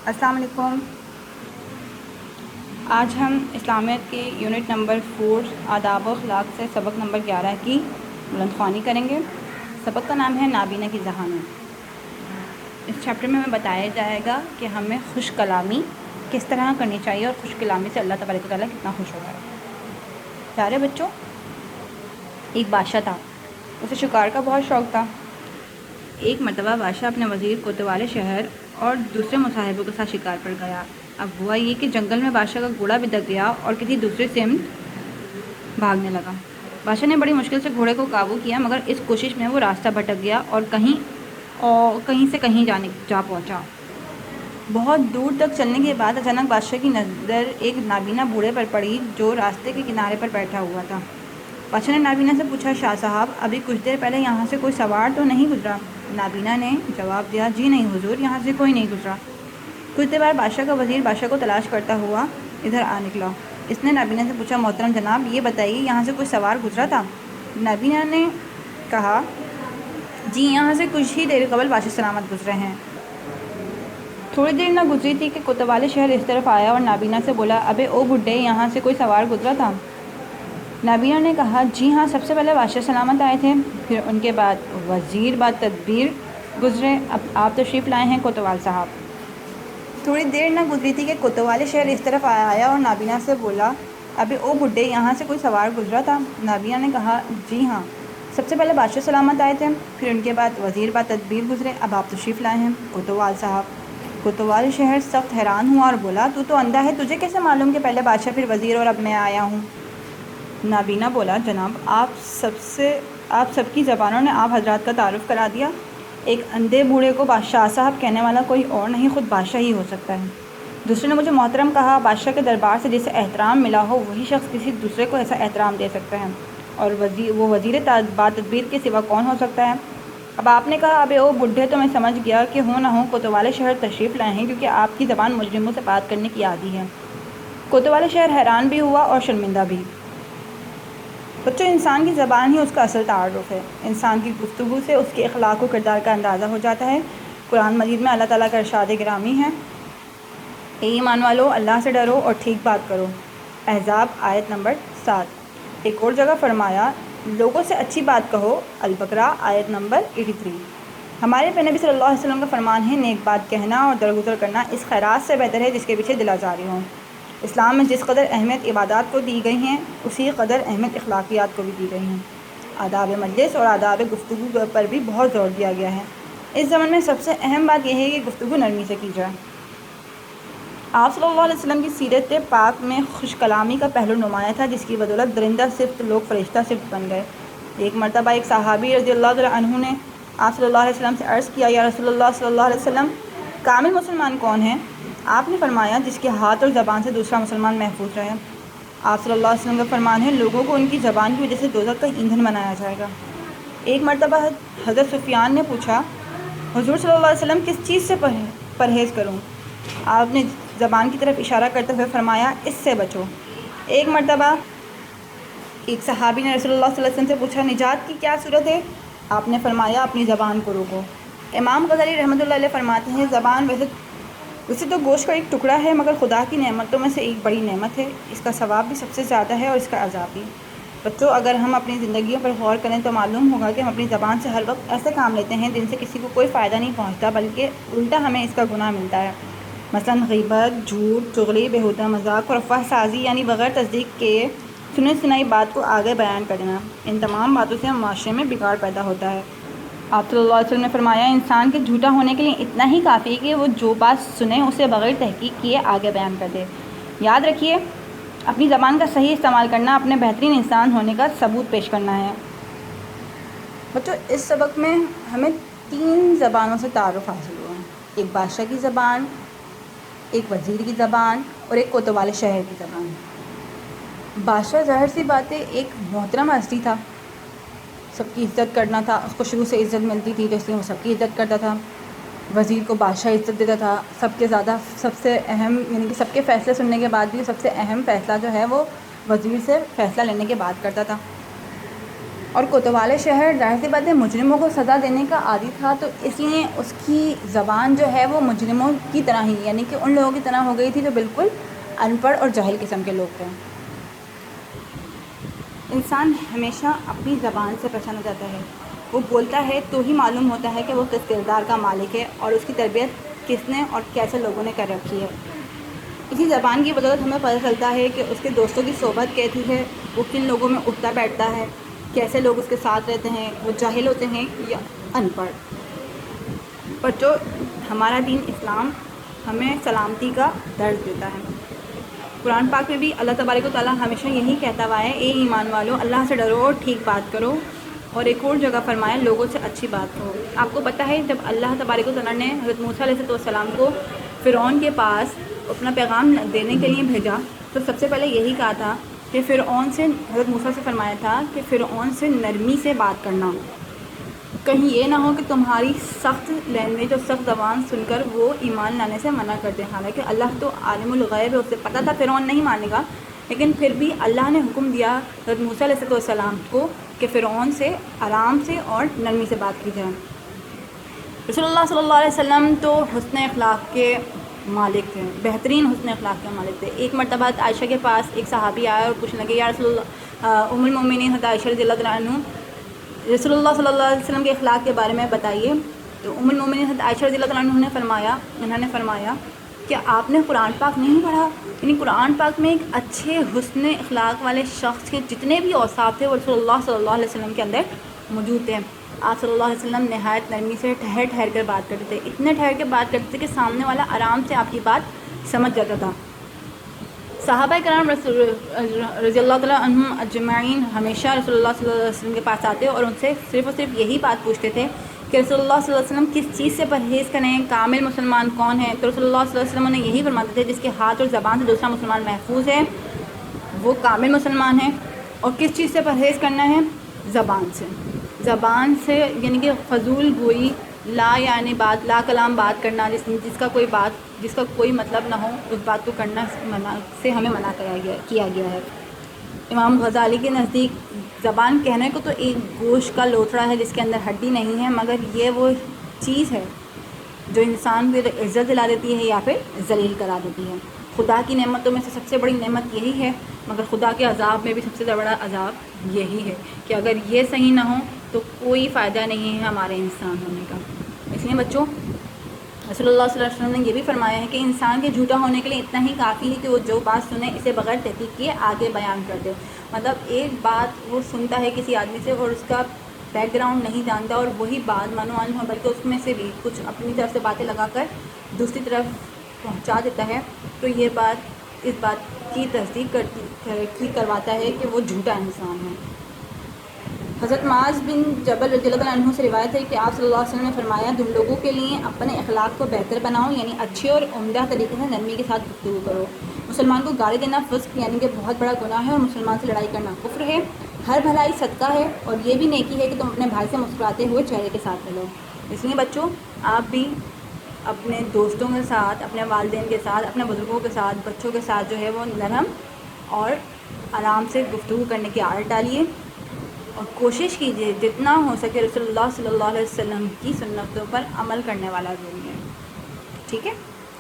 السلام علیکم۔ آج ہم اسلامیت کے یونٹ نمبر 4 آداب و اخلاق سے سبق نمبر 11 کی بلند خوانی کریں گے۔ سبق کا نام ہے نابینا کی ذہانت۔ اس چیپٹر میں ہمیں بتایا جائے گا کہ ہمیں خوش کلامی کس طرح کرنی چاہیے اور خوش کلامی سے اللہ تبارک و تعالیٰ کتنا خوش ہوتا ہے۔ پیارے بچوں، ایک بادشاہ تھا، اسے شکار کا بہت شوق تھا۔ ایک مرتبہ بادشاہ اپنے وزیر کوتوال شہر اور دوسرے مصاحبوں کے ساتھ شکار پر گیا۔ اب ہوا یہ کہ جنگل میں بادشاہ کا گھوڑا بھی دب گیا اور کسی دوسری سمت بھاگنے لگا۔ بادشاہ نے بڑی مشکل سے گھوڑے کو قابو کیا، مگر اس کوشش میں وہ راستہ بھٹک گیا اور کہیں سے کہیں جا پہنچا۔ بہت دور تک چلنے کے بعد اچانک بادشاہ کی نظر ایک نابینا بوڑھے پر پڑی جو راستے کے کنارے پر بیٹھا ہوا تھا۔ بادشاہ نے نابینا سے پوچھا، شاہ صاحب، ابھی کچھ دیر پہلے یہاں سے کوئی سوار تو نہیں گزرا؟ نابینا نے جواب دیا، جی نہیں حضور، یہاں سے کوئی نہیں گزرا۔ کچھ دیر بعد بادشاہ کا وزیر بادشاہ کو تلاش کرتا ہوا ادھر آ نکلا۔ اس نے نابینا سے پوچھا، محترم جناب، یہ بتائیے یہاں سے کوئی سوار گزرا تھا؟ نابینا نے کہا، جی یہاں سے کچھ ہی دیر قبل بادشاہ سلامت گزرے ہیں۔ تھوڑی دیر نہ گزری تھی کہ کوتوال شہر اس طرف آیا اور نابینا سے بولا، ابے او بڈھے، یہاں سے کوئی سوار گزرا تھا؟ نابینا نے کہا، جی ہاں، سب سے پہلے بادشاہ سلامت آئے تھے، پھر ان کے بعد وزیر با تدبیر گزرے، اب آپ تشریف لائے ہیں کوتوال صاحب۔ تھوڑی دیر نہ گزری تھی کہ کوتوال شہر اس طرف آیا اور نابینا سے بولا، ابے او بڈھے، یہاں سے کوئی سوار گزرا تھا؟ نابینا نے کہا، جی ہاں، سب سے پہلے بادشاہ سلامت آئے تھے، پھر ان کے بعد وزیر با تدبیر گزرے، اب آپ تشریف لائے ہیں کوتوال صاحب۔ کوتوال شہر سخت حیران ہوا اور بولا، تو اندھا ہے، تجھے کیسے معلوم کہ پہلے بادشاہ پھر وزیر اور اب میں آیا ہوں؟ نابینا بولا، جناب، آپ سب کی زبانوں نے آپ حضرات کا تعارف کرا دیا۔ ایک اندھے بوڑھے کو بادشاہ صاحب کہنے والا کوئی اور نہیں، خود بادشاہ ہی ہو سکتا ہے۔ دوسرے نے مجھے محترم کہا، بادشاہ کے دربار سے جسے احترام ملا ہو وہی شخص کسی دوسرے کو ایسا احترام دے سکتا ہے، اور وہ وزیر با تدبیر کے سوا کون ہو سکتا ہے؟ اب آپ نے کہا، ابے او بڈھے، تو میں سمجھ گیا کہ ہوں نہ ہوں کوتوال شہر تشریف لائے ہیں، کیونکہ آپ کی زبان مجرموں سے بات کرنے کی عادی ہے۔ کوتوال شہر حیران بھی ہوا اور شرمندہ بھی۔ بچوں، انسان کی زبان ہی اس کا اصل تعارف ہے۔ انسان کی گفتگو سے اس کے اخلاق و کردار کا اندازہ ہو جاتا ہے۔ قرآن مجید میں اللہ تعالیٰ کا ارشاد گرامی ہے، اے ایمان والو، اللہ سے ڈرو اور ٹھیک بات کرو۔ احزاب آیت نمبر 7۔ ایک اور جگہ فرمایا، لوگوں سے اچھی بات کہو، البقرہ آیت نمبر 83۔ ہمارے پہ نبی صلی اللہ علیہ وسلم کا فرمان ہے، نیک بات کہنا اور درگزر کرنا اس خیرات سے بہتر ہے جس کے پیچھے دل آزاری ہوں۔ اسلام میں جس قدر اہمیت عبادات کو دی گئی ہیں، اسی قدر اہمیت اخلاقیات کو بھی دی گئی ہیں۔ آداب مجلس اور آداب گفتگو پر بھی بہت زور دیا گیا ہے۔ اس زمانے میں سب سے اہم بات یہ ہے کہ گفتگو نرمی سے کی جائے۔ آپ صلی اللہ علیہ وسلم کی سیرت پاک میں خوش کلامی کا پہلو نمایاں تھا، جس کی بدولت درندہ صفت لوگ فرشتہ صفت بن گئے۔ ایک مرتبہ ایک صحابی رضی اللہ تعالیٰ عنہ نے آپ صلی اللہ علیہ وسلم سے عرض کیا، یا رسول اللہ صلی اللہ علیہ وسلم، کامل مسلمان کون ہے؟ آپ نے فرمایا، جس کے ہاتھ اور زبان سے دوسرا مسلمان محفوظ رہے۔ آپ صلی اللہ علیہ وسلم کا فرمان ہے، لوگوں کو ان کی زبان کی وجہ سے دوزخ کا ایندھن بنایا جائے گا۔ ایک مرتبہ حضرت سفیان نے پوچھا، حضور صلی اللہ علیہ وسلم، کس چیز سے پرہیز کروں؟ آپ نے زبان کی طرف اشارہ کرتے ہوئے فرمایا، اس سے بچو۔ ایک مرتبہ ایک صحابی نے رسول اللہ صلی اللہ علیہ وسلم سے پوچھا، نجات کی کیا صورت ہے؟ آپ نے فرمایا، اپنی زبان کو روکو۔ امام غزالی رحمۃ اللہ علیہ فرماتے ہیں، زبان ویسے تو گوشت کا ایک ٹکڑا ہے، مگر خدا کی نعمتوں میں سے ایک بڑی نعمت ہے۔ اس کا ثواب بھی سب سے زیادہ ہے اور اس کا عذاب بھی۔ بچوں، اگر ہم اپنی زندگیوں پر غور کریں تو معلوم ہوگا کہ ہم اپنی زبان سے ہر وقت ایسے کام لیتے ہیں جن سے کسی کو کوئی فائدہ نہیں پہنچتا، بلکہ الٹا ہمیں اس کا گناہ ملتا ہے۔ مثلاً غیبت، جھوٹ، چغلی، بیہودہ مذاق اور افواہ سازی، یعنی بغیر تصدیق کے سنی سنائی بات کو آگے بیان کر دینا۔ ان تمام باتوں سے معاشرے میں بگاڑ پیدا ہوتا ہے۔ آپ صلی اللہ علیہ وسلم نے فرمایا، انسان کے جھوٹا ہونے کے لیے اتنا ہی کافی ہے کہ وہ جو بات سنے اسے بغیر تحقیق کیے آگے بیان کر دے۔ یاد رکھیے، اپنی زبان کا صحیح استعمال کرنا اپنے بہترین انسان ہونے کا ثبوت پیش کرنا ہے۔ بچوں، اس سبق میں ہمیں 3 زبانوں سے تعارف حاصل ہوا ہے، ایک بادشاہ کی زبان، ایک وزیر کی زبان اور ایک کوتوال شہر کی زبان۔ بادشاہ ظاہر سی بات ہے ایک محترم ہستی تھا، سب کی عزت کرنا تھا، اس کو شروع سے عزت ملتی تھی تو اس لیے وہ سب کی عزت کرتا تھا۔ وزیر کو بادشاہ عزت دیتا تھا، سب سے اہم، یعنی کہ سب کے فیصلے سننے کے بعد بھی سب سے اہم فیصلہ جو ہے وہ وزیر سے فیصلہ لینے کے بعد کرتا تھا۔ اور کوتوال شہر ظاہر سی بات ہے مجرموں کو سزا دینے کا عادی تھا، تو اس لیے اس کی زبان جو ہے وہ مجرموں کی طرح ہی، یعنی کہ ان لوگوں کی طرح ہو گئی تھی جو بالکل ان پڑھ اور جاہل قسم کے لوگ تھے۔ انسان ہمیشہ اپنی زبان سے پہچانا جاتا ہے، وہ بولتا ہے تو ہی معلوم ہوتا ہے کہ وہ کس کردار کا مالک ہے اور اس کی تربیت کس نے اور کیسے لوگوں نے کر رکھی ہے۔ اسی زبان کی بدولت ہمیں پتہ چلتا ہے کہ اس کے دوستوں کی صحبت کیسی ہے، وہ کن لوگوں میں اٹھتا بیٹھتا ہے، کیسے لوگ اس کے ساتھ رہتے ہیں، وہ جاہل ہوتے ہیں یا ان پڑھ۔ بچوں، ہمارا دین اسلام ہمیں سلامتی کا درس دیتا ہے۔ قرآن پاک میں بھی اللہ تبارک و تعالیٰ ہمیشہ یہی کہتا ہوا ہے، اے ایمان والو اللہ سے ڈرو اور ٹھیک بات کرو، اور ایک اور جگہ فرمایا لوگوں سے اچھی بات کرو۔ آپ کو پتہ ہے جب اللہ تبارک و تعالیٰ نے حضرت موسیٰ علیہ السلام کو فرعون کے پاس اپنا پیغام دینے کے لیے بھیجا تو سب سے پہلے یہی کہا تھا کہ فرعون سے، حضرت موسیٰ سے فرمایا تھا کہ فرعون سے نرمی سے بات کرنا، کہیں یہ نہ ہو کہ تمہاری سخت لینگویج اور سخت زبان سن کر وہ ایمان لانے سے منع کر دے۔ حالانکہ اللہ تو عالم الغیب ہے، اسے پتہ تھا فرعون نہیں مانے گا، لیکن پھر بھی اللہ نے حکم دیا حضرت موسیٰ علیہ السلام کو کہ فرعون سے آرام سے اور نرمی سے بات کی جائے۔ رسول اللہ صلی اللہ علیہ وسلم تو حسن اخلاق کے مالک تھے، بہترین حسن اخلاق کے مالک تھے۔ ایک مرتبہ عائشہ کے پاس ایک صحابی آیا اور پوچھنے لگے، یا رسول اللہ، ام المومنین حضرت عائشہ رضی اللہ عنہ، رسول اللہ صلی اللہ علیہ وسلم کے اخلاق کے بارے میں بتائیے۔ تو ام المومنین حضرت عائشہ رضی اللہ عنہ انہوں نے فرمایا کہ آپ نے قرآن پاک نہیں پڑھا؟ یعنی قرآن پاک میں ایک اچھے حسن اخلاق والے شخص کے جتنے بھی اوصاف تھے وہ رسول اللہ صلی اللہ علیہ وسلم کے اندر موجود تھے۔ آپ صلی اللہ علیہ وسلم نہایت نرمی سے ٹھہر ٹھہر کر بات کرتے تھے، اتنے ٹھہر کے بات کرتے تھے کہ سامنے والا آرام سے آپ کی بات سمجھ جاتا تھا۔ صحابہ کرام رضی اللہ تعالیٰ عنہم اجمعین ہمیشہ رسول اللہ صلی اللہ علیہ وسلم کے پاس آتے اور ان سے صرف اور صرف یہی بات پوچھتے تھے کہ رسول اللہ صلی اللہ علیہ وسلم کس چیز سے پرہیز کریں، کامل مسلمان کون ہے؟ تو رسول اللہ صلی اللہ علیہ وسلم نے یہی فرماتے تھے جس کے ہاتھ اور زبان سے دوسرا مسلمان محفوظ ہے وہ کامل مسلمان ہے۔ اور کس چیز سے پرہیز کرنا ہے؟ زبان سے۔ زبان سے یعنی کہ فضول گوئی، لا یعنی بات، لا کلام بات کرنا، جس کا کوئی مطلب نہ ہو، اس بات کو کرنا سے ہمیں منع کیا گیا ہے۔ امام غزالی کے نزدیک زبان کہنے کو تو ایک گوشت کا لوتھڑا ہے جس کے اندر ہڈی نہیں ہے، مگر یہ وہ چیز ہے جو انسان کو عزت دلا دیتی ہے یا پھر ذلیل کرا دیتی ہے۔ خدا کی نعمتوں میں سے سب سے بڑی نعمت یہی ہے، مگر خدا کے عذاب میں بھی سب سے بڑا عذاب یہی ہے کہ اگر یہ صحیح نہ ہو تو کوئی فائدہ نہیں ہے ہمارے انسان ہونے کا۔ اس لیے بچوں، رسول اللہ صلی اللہ علیہ وسلم نے یہ بھی فرمایا ہے کہ انسان کے جھوٹا ہونے کے لیے اتنا ہی کافی ہے کہ وہ جو بات سنے اسے بغیر تحقیق کیے آگے بیان کر دے۔ مطلب ایک بات وہ سنتا ہے کسی آدمی سے اور اس کا بیک گراؤنڈ نہیں جانتا اور وہی بات مانو ہو، بلکہ اس میں سے بھی کچھ اپنی طرف سے باتیں لگا کر دوسری طرف پہنچا دیتا ہے، تو یہ بات اس بات کی تصدیق کرواتا ہے کہ وہ جھوٹا انسان ہے۔ حضرت معاذ بن جبل رضی اللہ عنہ سے روایت ہے کہ آپ صلی اللہ علیہ وسلم نے فرمایا، تم لوگوں کے لیے اپنے اخلاق کو بہتر بناؤ، یعنی اچھے اور عمدہ طریقے سے نرمی کے ساتھ گفتگو کرو۔ مسلمان کو گالی دینا فسق یعنی کہ بہت بڑا گناہ ہے، اور مسلمان سے لڑائی کرنا کفر ہے۔ ہر بھلائی صدقہ ہے، اور یہ بھی نیکی ہے کہ تم اپنے بھائی سے مسکراتے ہوئے چہرے کے ساتھ ملو۔ اس لیے بچوں، آپ بھی اپنے دوستوں کے ساتھ، اپنے والدین کے ساتھ، اپنے بزرگوں کے ساتھ، بچوں کے ساتھ جو ہے وہ نرم اور آرام سے گفتگو کرنے کی عادت ڈالیے، اور کوشش کیجیے جتنا ہو سکے رسول اللہ صلی اللہ علیہ وسلم کی سنتوں پر عمل کرنے والا ضرور ہے۔ ٹھیک ہے؟